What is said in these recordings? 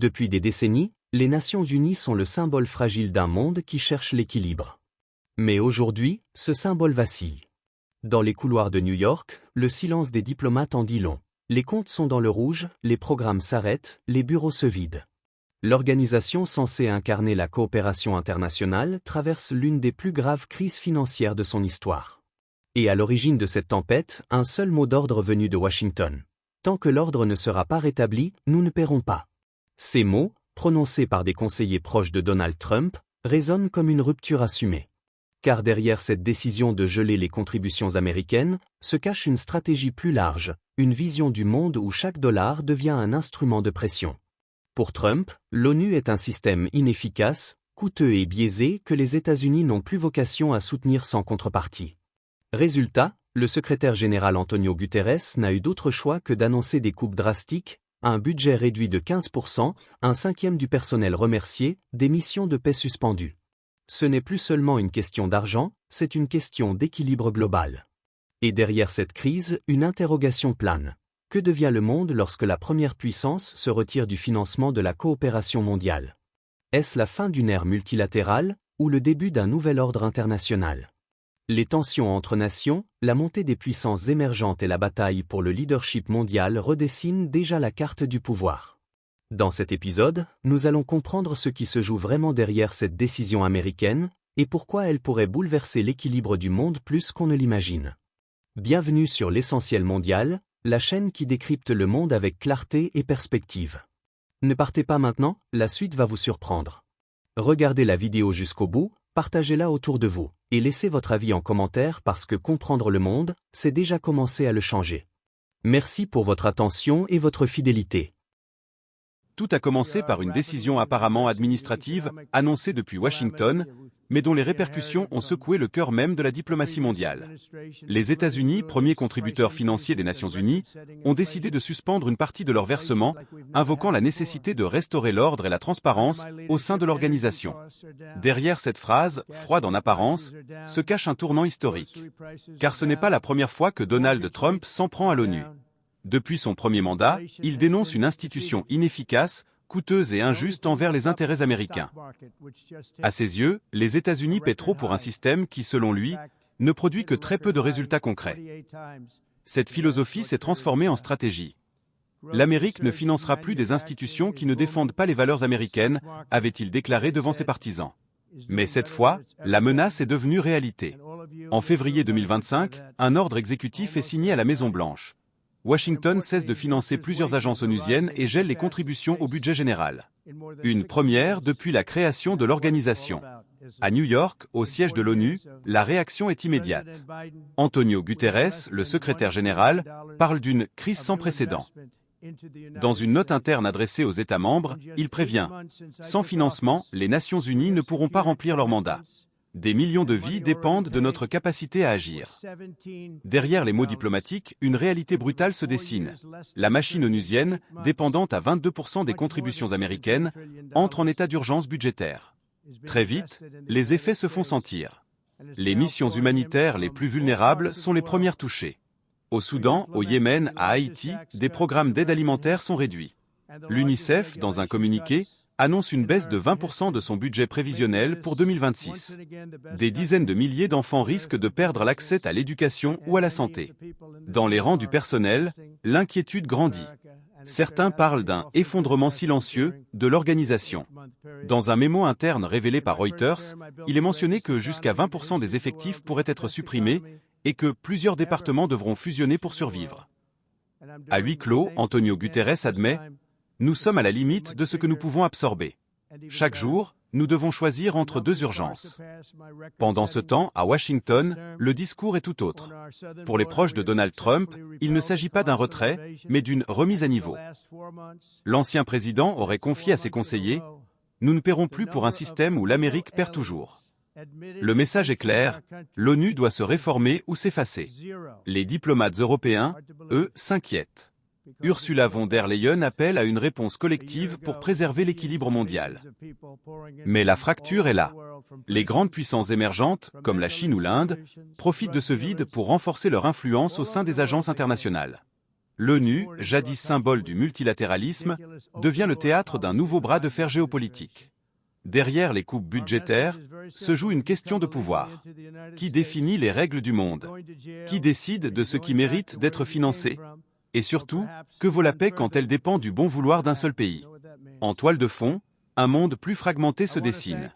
Depuis des décennies, les Nations Unies sont le symbole fragile d'un monde qui cherche l'équilibre. Mais aujourd'hui, ce symbole vacille. Dans les couloirs de New York, le silence des diplomates en dit long. Les comptes sont dans le rouge, les programmes s'arrêtent, les bureaux se vident. L'organisation censée incarner la coopération internationale traverse l'une des plus graves crises financières de son histoire. Et à l'origine de cette tempête, un seul mot d'ordre venu de Washington. Tant que l'ordre ne sera pas rétabli, nous ne paierons pas. Ces mots, prononcés par des conseillers proches de Donald Trump, résonnent comme une rupture assumée. Car derrière cette décision de geler les contributions américaines, se cache une stratégie plus large, une vision du monde où chaque dollar devient un instrument de pression. Pour Trump, l'ONU est un système inefficace, coûteux et biaisé que les États-Unis n'ont plus vocation à soutenir sans contrepartie. Résultat, le secrétaire général Antonio Guterres n'a eu d'autre choix que d'annoncer des coupes drastiques, un budget réduit de 15%, un cinquième du personnel remercié, des missions de paix suspendues. Ce n'est plus seulement une question d'argent, c'est une question d'équilibre global. Et derrière cette crise, une interrogation plane. Que devient le monde lorsque la première puissance se retire du financement de la coopération mondiale? Est-ce la fin d'une ère multilatérale, ou le début d'un nouvel ordre international? Les tensions entre nations, la montée des puissances émergentes et la bataille pour le leadership mondial redessinent déjà la carte du pouvoir. Dans cet épisode, nous allons comprendre ce qui se joue vraiment derrière cette décision américaine, et pourquoi elle pourrait bouleverser l'équilibre du monde plus qu'on ne l'imagine. Bienvenue sur l'Essentiel Mondial, la chaîne qui décrypte le monde avec clarté et perspective. Ne partez pas maintenant, la suite va vous surprendre. Regardez la vidéo jusqu'au bout, partagez-la autour de vous, et laissez votre avis en commentaire parce que comprendre le monde, c'est déjà commencer à le changer. Merci pour votre attention et votre fidélité. Tout a commencé par une décision apparemment administrative, annoncée depuis Washington, mais dont les répercussions ont secoué le cœur même de la diplomatie mondiale. Les États-Unis, premier contributeur financier des Nations Unies, ont décidé de suspendre une partie de leurs versements, invoquant la nécessité de restaurer l'ordre et la transparence au sein de l'organisation. Derrière cette phrase, froide en apparence, se cache un tournant historique. Car ce n'est pas la première fois que Donald Trump s'en prend à l'ONU. Depuis son premier mandat, il dénonce une institution inefficace, coûteuse et injuste envers les intérêts américains. À ses yeux, les États-Unis paient trop pour un système qui, selon lui, ne produit que très peu de résultats concrets. Cette philosophie s'est transformée en stratégie. L'Amérique ne financera plus des institutions qui ne défendent pas les valeurs américaines, avait-il déclaré devant ses partisans. Mais cette fois, la menace est devenue réalité. En février 2025, un ordre exécutif est signé à la Maison-Blanche. Washington cesse de financer plusieurs agences onusiennes et gèle les contributions au budget général. Une première depuis la création de l'organisation. À New York, au siège de l'ONU, la réaction est immédiate. Antonio Guterres, le secrétaire général, parle d'une « crise sans précédent ». Dans une note interne adressée aux États membres, il prévient « Sans financement, les Nations Unies ne pourront pas remplir leur mandat. Des millions de vies dépendent de notre capacité à agir. » Derrière les mots diplomatiques, une réalité brutale se dessine. La machine onusienne, dépendante à 22% des contributions américaines, entre en état d'urgence budgétaire. Très vite, les effets se font sentir. Les missions humanitaires les plus vulnérables sont les premières touchées. Au Soudan, au Yémen, à Haïti, des programmes d'aide alimentaire sont réduits. L'UNICEF, dans un communiqué, annonce une baisse de 20% de son budget prévisionnel pour 2026. Des dizaines de milliers d'enfants risquent de perdre l'accès à l'éducation ou à la santé. Dans les rangs du personnel, l'inquiétude grandit. Certains parlent d'un « effondrement silencieux » de l'organisation. Dans un mémo interne révélé par Reuters, il est mentionné que jusqu'à 20% des effectifs pourraient être supprimés et que plusieurs départements devront fusionner pour survivre. À huis clos, Antonio Guterres admet « Nous sommes à la limite de ce que nous pouvons absorber. Chaque jour, nous devons choisir entre deux urgences. » Pendant ce temps, à Washington, le discours est tout autre. Pour les proches de Donald Trump, il ne s'agit pas d'un retrait, mais d'une remise à niveau. L'ancien président aurait confié à ses conseillers « Nous ne paierons plus pour un système où l'Amérique perd toujours. » Le message est clair, l'ONU doit se réformer ou s'effacer. Les diplomates européens, eux, s'inquiètent. Ursula von der Leyen appelle à une réponse collective pour préserver l'équilibre mondial. Mais la fracture est là. Les grandes puissances émergentes, comme la Chine ou l'Inde, profitent de ce vide pour renforcer leur influence au sein des agences internationales. L'ONU, jadis symbole du multilatéralisme, devient le théâtre d'un nouveau bras de fer géopolitique. Derrière les coupes budgétaires se joue une question de pouvoir. Qui définit les règles du monde? Qui décide de ce qui mérite d'être financé? Et surtout, que vaut la paix quand elle dépend du bon vouloir d'un seul pays? En toile de fond, un monde plus fragmenté se dessine.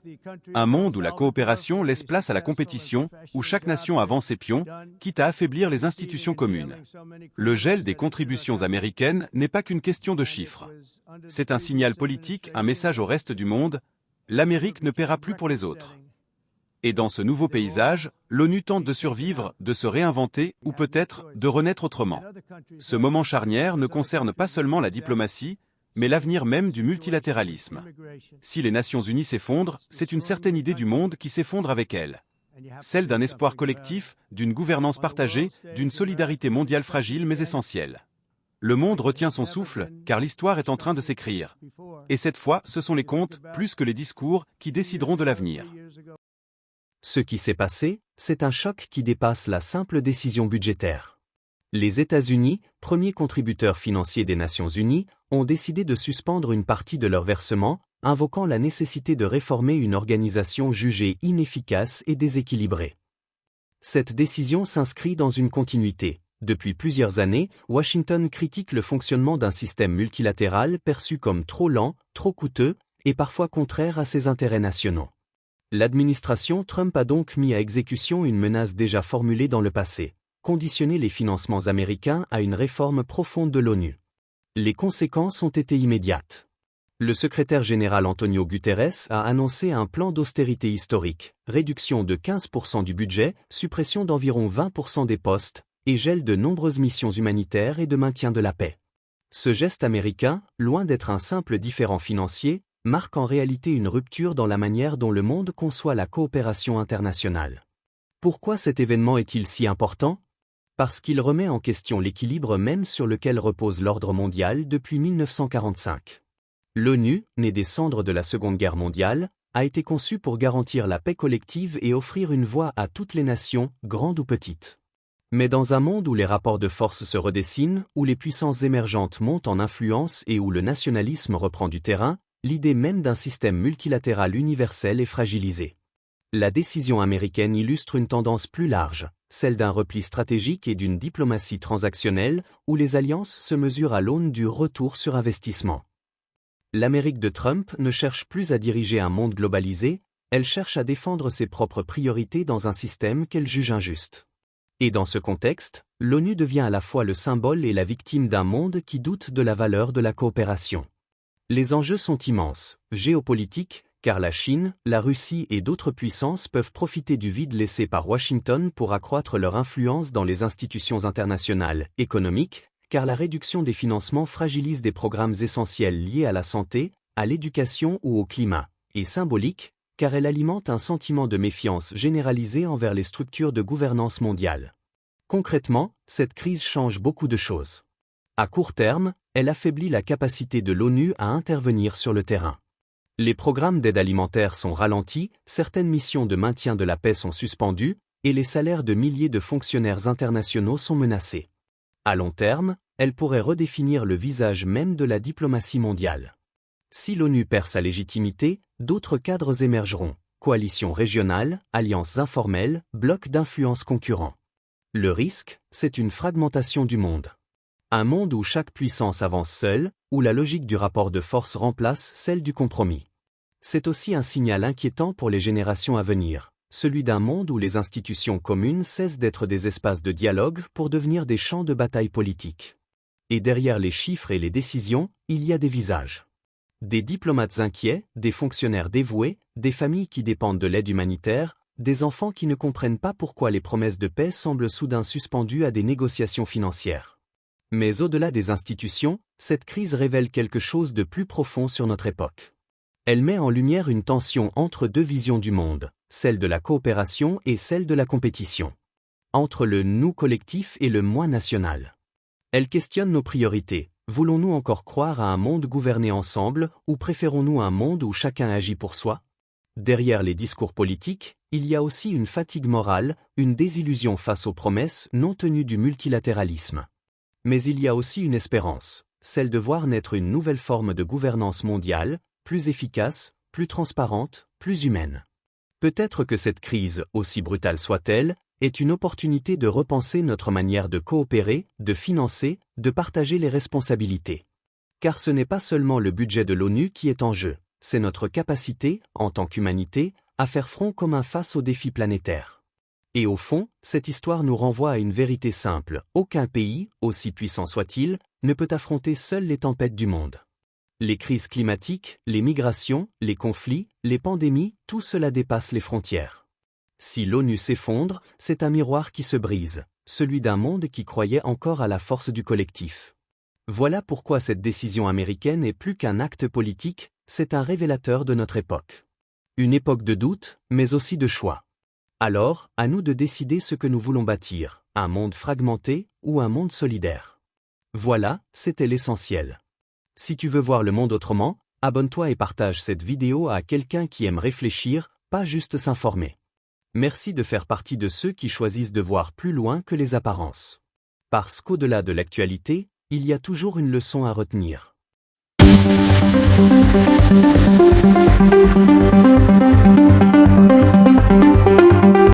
Un monde où la coopération laisse place à la compétition, où chaque nation avance ses pions, quitte à affaiblir les institutions communes. Le gel des contributions américaines n'est pas qu'une question de chiffres. C'est un signal politique, un message au reste du monde: l'Amérique ne paiera plus pour les autres. Et dans ce nouveau paysage, l'ONU tente de survivre, de se réinventer, ou peut-être de renaître autrement. Ce moment charnière ne concerne pas seulement la diplomatie, mais l'avenir même du multilatéralisme. Si les Nations Unies s'effondrent, c'est une certaine idée du monde qui s'effondre avec elles. Celle d'un espoir collectif, d'une gouvernance partagée, d'une solidarité mondiale fragile mais essentielle. Le monde retient son souffle, car l'histoire est en train de s'écrire. Et cette fois, ce sont les contes, plus que les discours, qui décideront de l'avenir. Ce qui s'est passé, c'est un choc qui dépasse la simple décision budgétaire. Les États-Unis, premiers contributeurs financiers des Nations Unies, ont décidé de suspendre une partie de leurs versements, invoquant la nécessité de réformer une organisation jugée inefficace et déséquilibrée. Cette décision s'inscrit dans une continuité. Depuis plusieurs années, Washington critique le fonctionnement d'un système multilatéral perçu comme trop lent, trop coûteux, et parfois contraire à ses intérêts nationaux. L'administration Trump a donc mis à exécution une menace déjà formulée dans le passé: conditionner les financements américains à une réforme profonde de l'ONU. Les conséquences ont été immédiates. Le secrétaire général Antonio Guterres a annoncé un plan d'austérité historique: réduction de 15% du budget, suppression d'environ 20% des postes, et gel de nombreuses missions humanitaires et de maintien de la paix. Ce geste américain, loin d'être un simple différend financier, marque en réalité une rupture dans la manière dont le monde conçoit la coopération internationale. Pourquoi cet événement est-il si important? Parce qu'il remet en question l'équilibre même sur lequel repose l'ordre mondial depuis 1945. L'ONU, née des cendres de la Seconde Guerre mondiale, a été conçue pour garantir la paix collective et offrir une voix à toutes les nations, grandes ou petites. Mais dans un monde où les rapports de force se redessinent, où les puissances émergentes montent en influence et où le nationalisme reprend du terrain, l'idée même d'un système multilatéral universel est fragilisée. La décision américaine illustre une tendance plus large, celle d'un repli stratégique et d'une diplomatie transactionnelle, où les alliances se mesurent à l'aune du retour sur investissement. L'Amérique de Trump ne cherche plus à diriger un monde globalisé, elle cherche à défendre ses propres priorités dans un système qu'elle juge injuste. Et dans ce contexte, l'ONU devient à la fois le symbole et la victime d'un monde qui doute de la valeur de la coopération. Les enjeux sont immenses, géopolitiques, car la Chine, la Russie et d'autres puissances peuvent profiter du vide laissé par Washington pour accroître leur influence dans les institutions internationales, économiques, car la réduction des financements fragilise des programmes essentiels liés à la santé, à l'éducation ou au climat, et symbolique, car elle alimente un sentiment de méfiance généralisée envers les structures de gouvernance mondiale. Concrètement, cette crise change beaucoup de choses. À court terme, elle affaiblit la capacité de l'ONU à intervenir sur le terrain. Les programmes d'aide alimentaire sont ralentis, certaines missions de maintien de la paix sont suspendues, et les salaires de milliers de fonctionnaires internationaux sont menacés. À long terme, elle pourrait redéfinir le visage même de la diplomatie mondiale. Si l'ONU perd sa légitimité, d'autres cadres émergeront: coalitions régionales, alliances informelles, blocs d'influence concurrents. Le risque, c'est une fragmentation du monde. Un monde où chaque puissance avance seule, où la logique du rapport de force remplace celle du compromis. C'est aussi un signal inquiétant pour les générations à venir, celui d'un monde où les institutions communes cessent d'être des espaces de dialogue pour devenir des champs de bataille politique. Et derrière les chiffres et les décisions, il y a des visages. Des diplomates inquiets, des fonctionnaires dévoués, des familles qui dépendent de l'aide humanitaire, des enfants qui ne comprennent pas pourquoi les promesses de paix semblent soudain suspendues à des négociations financières. Mais au-delà des institutions, cette crise révèle quelque chose de plus profond sur notre époque. Elle met en lumière une tension entre deux visions du monde, celle de la coopération et celle de la compétition. Entre le « nous » collectif et le « moi » national. Elle questionne nos priorités. Voulons-nous encore croire à un monde gouverné ensemble, ou préférons-nous un monde où chacun agit pour soi? Derrière les discours politiques, il y a aussi une fatigue morale, une désillusion face aux promesses non tenues du multilatéralisme. Mais il y a aussi une espérance, celle de voir naître une nouvelle forme de gouvernance mondiale, plus efficace, plus transparente, plus humaine. Peut-être que cette crise, aussi brutale soit-elle, est une opportunité de repenser notre manière de coopérer, de financer, de partager les responsabilités. Car ce n'est pas seulement le budget de l'ONU qui est en jeu, c'est notre capacité, en tant qu'humanité, à faire front commun face aux défis planétaires. Et au fond, cette histoire nous renvoie à une vérité simple, aucun pays, aussi puissant soit-il, ne peut affronter seul les tempêtes du monde. Les crises climatiques, les migrations, les conflits, les pandémies, tout cela dépasse les frontières. Si l'ONU s'effondre, c'est un miroir qui se brise, celui d'un monde qui croyait encore à la force du collectif. Voilà pourquoi cette décision américaine est plus qu'un acte politique, c'est un révélateur de notre époque. Une époque de doute, mais aussi de choix. Alors, à nous de décider ce que nous voulons bâtir, un monde fragmenté ou un monde solidaire. Voilà, c'était l'essentiel. Si tu veux voir le monde autrement, abonne-toi et partage cette vidéo à quelqu'un qui aime réfléchir, pas juste s'informer. Merci de faire partie de ceux qui choisissent de voir plus loin que les apparences. Parce qu'au-delà de l'actualité, il y a toujours une leçon à retenir.